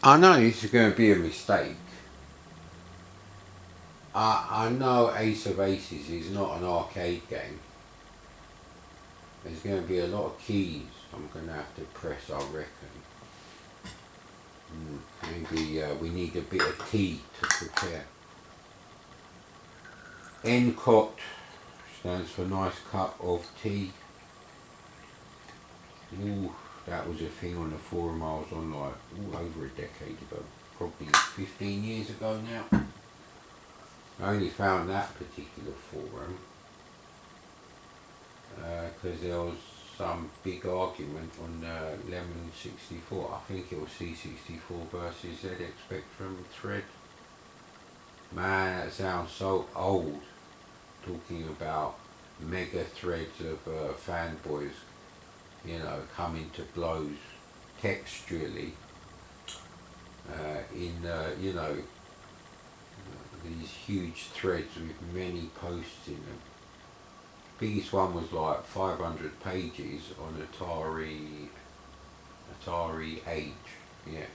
I know this is going to be a mistake. I know Ace of Aces is not an arcade game. There's going to be a lot of keys I'm going to have to press, I reckon. Maybe we need a bit of tea to prepare. NCOT stands for nice cup of tea. Ooh, that was a thing on the forum I was on like over a decade ago. Probably 15 years ago now. I only found that particular forum because there was some big argument on Lemon 64. I think it was C64 versus ZX Spectrum thread. Man, that sounds so old. Talking about mega threads of fanboys, you know, coming to blows textually in, you know, these huge threads with many posts in them. Biggest one was like 500 pages on Atari Age, yes.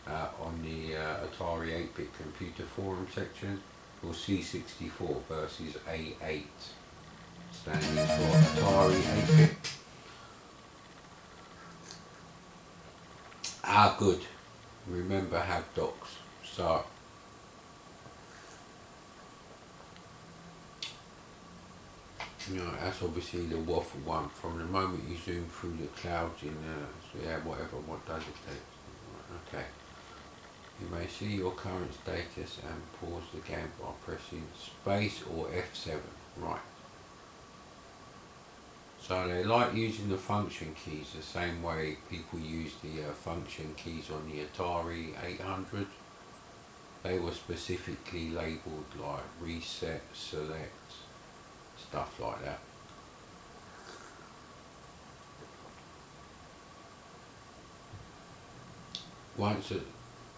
On the Atari 8-bit computer forum section, or C64 versus A8, standing for Atari 8-bit. Good. Remember, have docs. So, you know, that's obviously the waffle one. From the moment you zoom through the clouds in, so yeah, whatever, what does it take? Okay. You may see your current status and pause the game by pressing space or F7. Right. So they like using the function keys the same way people use the function keys on the Atari 800. They were specifically labelled like reset, select, stuff like that. Once a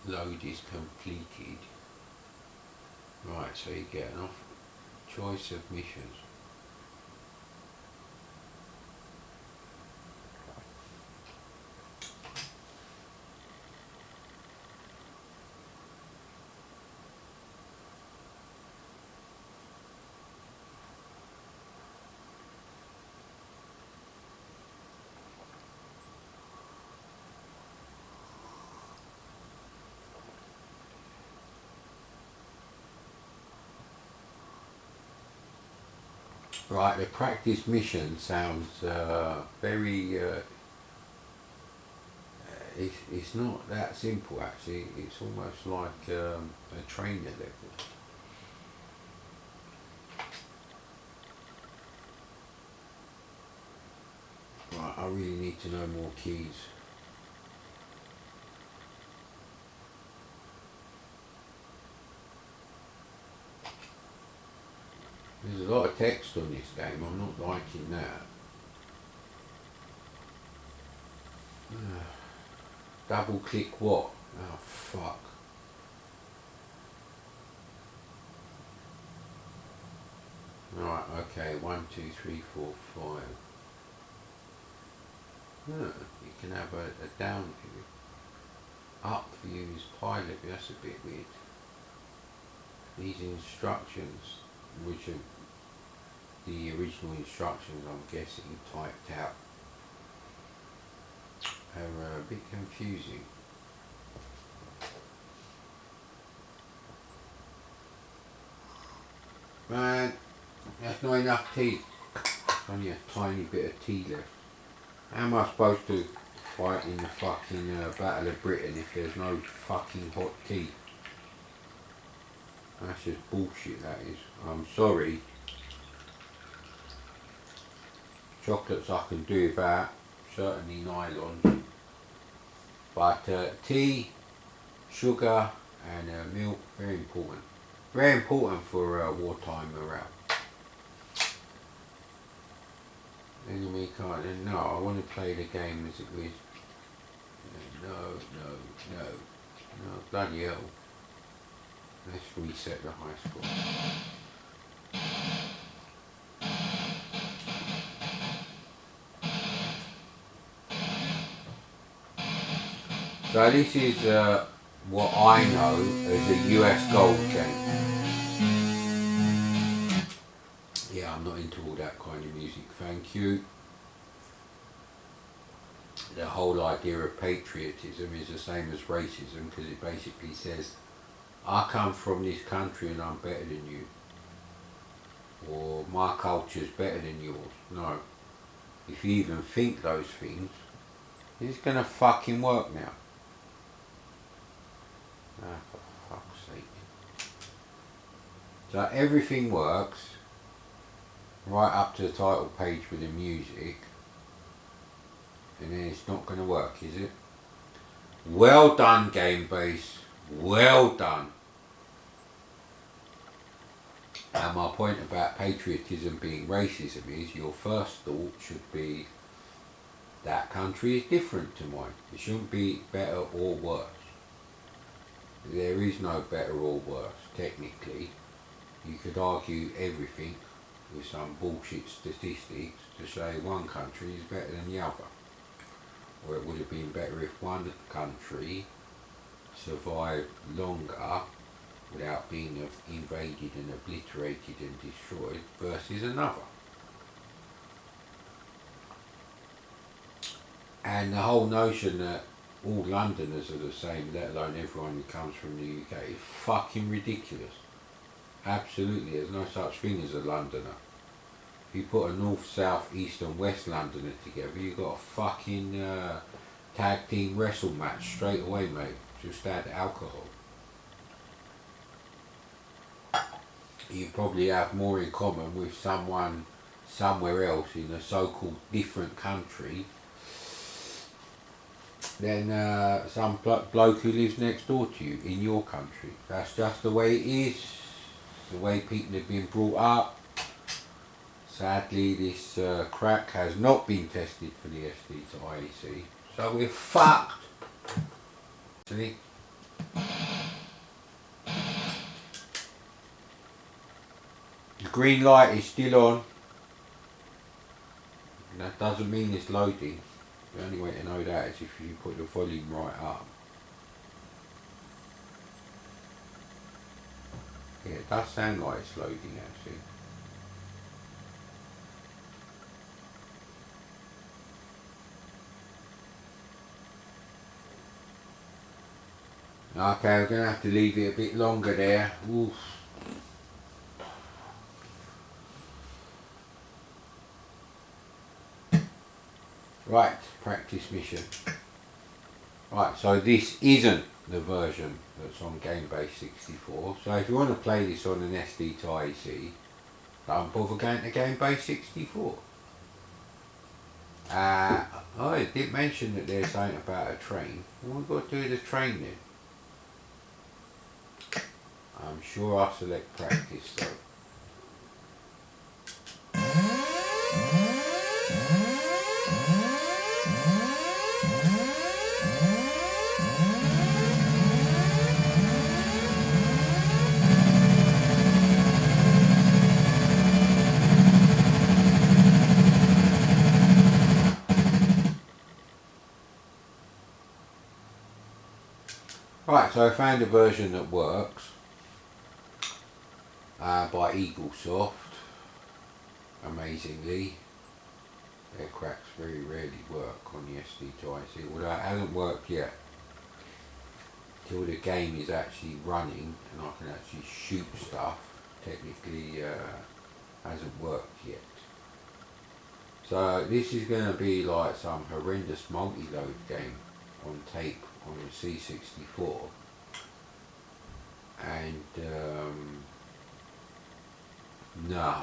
load is completed, right, so you get an choice of missions. Right, the practice mission sounds very, it's not that simple actually, it's almost like a trainer level. Right, I really need to know more keys. There's a lot of text on this game, I'm not liking that. Double click what? Oh fuck. Right, okay, 1, 2, 3, 4, 5. You can have a down view. Up view is pilot view, that's a bit weird. These instructions, which are the original instructions I'm guessing typed out, are a bit confusing. Man, that's not enough tea. Only a tiny bit of tea left. How am I supposed to fight in the fucking Battle of Britain if there's no fucking hot tea? That's just bullshit, that is. I'm sorry. Chocolates I can do without, certainly nylons. But tea, sugar and milk, very important. Very important for wartime morale. Enemy card, no, I want to play the game as it was. No, bloody hell. Let's reset the high score. So So this is what I know as a US gold game. Yeah, I'm not into all that kind of music, thank you. The whole idea of patriotism is the same as racism, because it basically says, I come from this country and I'm better than you. Or my culture's better than yours. No. If you even think those things, it's gonna fucking work now. Ah, for fuck's sake. So everything works right up to the title page with the music, and then it's not gonna work, is it? Well done, Gamebase. Well done. And my point about patriotism being racism is your first thought should be that country is different to mine. It shouldn't be better or worse. There is no better or worse, technically. You could argue everything with some bullshit statistics to say one country is better than the other. Or it would have been better if one country survived longer without being invaded and obliterated and destroyed versus another. And the whole notion that all Londoners are the same, let alone everyone who comes from the UK, is fucking ridiculous. Absolutely, there's no such thing as a Londoner. If you put a north, south, east and west Londoner together, you've got a fucking tag team wrestle match straight away, mate. Just add alcohol. You probably have more in common with someone somewhere else in a so-called different country than some bloke who lives next door to you in your country. That's just the way it is, the way people have been brought up. Sadly, this crack has not been tested for the SD to IEC, so we're fucked. See? The green light is still on. And that doesn't mean it's loading. The only way to know that is if you put the volume right up. Yeah, it does sound like it's loading actually. Okay, we're going to have to leave it a bit longer there. Oof. Right, practice mission. Right, so this isn't the version that's on Gamebase 64. So if you want to play this on an SD to IEC, don't bother going to Gamebase 64. Oh, it did mention that there's something about a train. What have we got to do with the train then? I'm sure I'll select practice though. Right, so I found a version that works by Eaglesoft. Amazingly, their cracks very rarely work on the SD to IC, although it hasn't worked yet. Till the game is actually running and I can actually shoot stuff, technically hasn't worked yet. So this is going to be like some horrendous multi-load game on tape on the C64, and nah.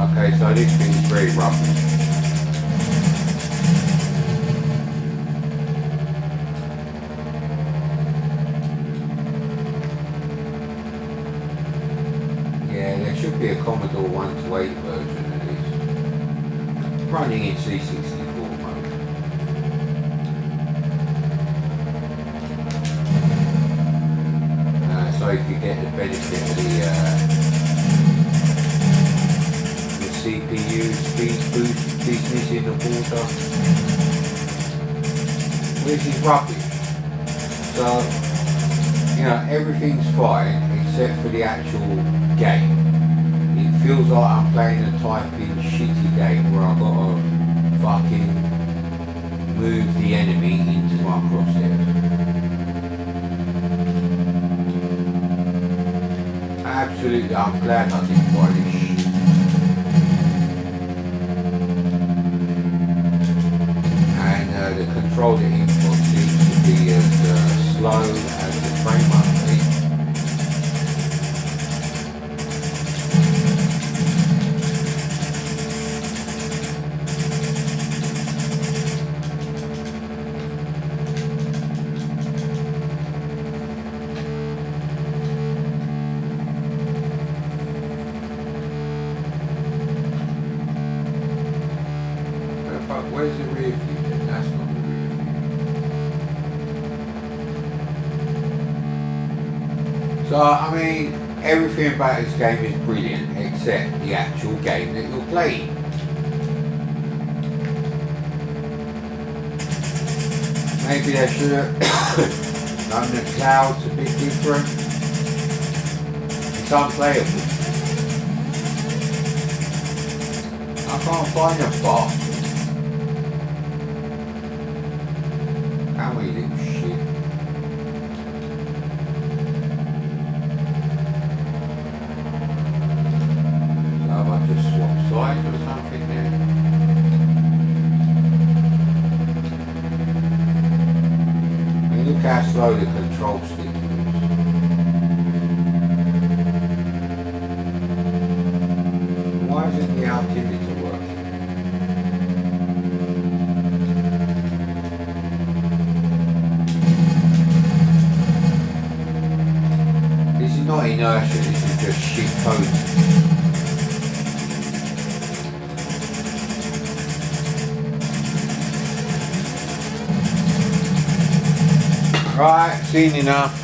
Okay, so this thing is very rough. Should be a Commodore 128 version of this, running in C64 mode. you could get the benefit of the CPU speed boost business in the water, which is rubbish. So, you know, everything's fine except for the actual game. It feels like I'm playing a typing shitty game where I've got to fucking move the enemy into my crosshairs. Absolutely, I'm glad I didn't buy this shit. And the controller input seems to be as slow as the frame rate. Where's the rear view then? That's not the rear view. So, I mean, everything about this game is brilliant except the actual game that you're playing. Maybe they should have done the clouds a bit different. It's unplayable. I can't find a bar. How are you, little shit? So have I just swapped sides or something there? I mean, look how slow the control stick moves. Why isn't the altimeter working? This is not inertia, this is just shit code. Right, seen enough.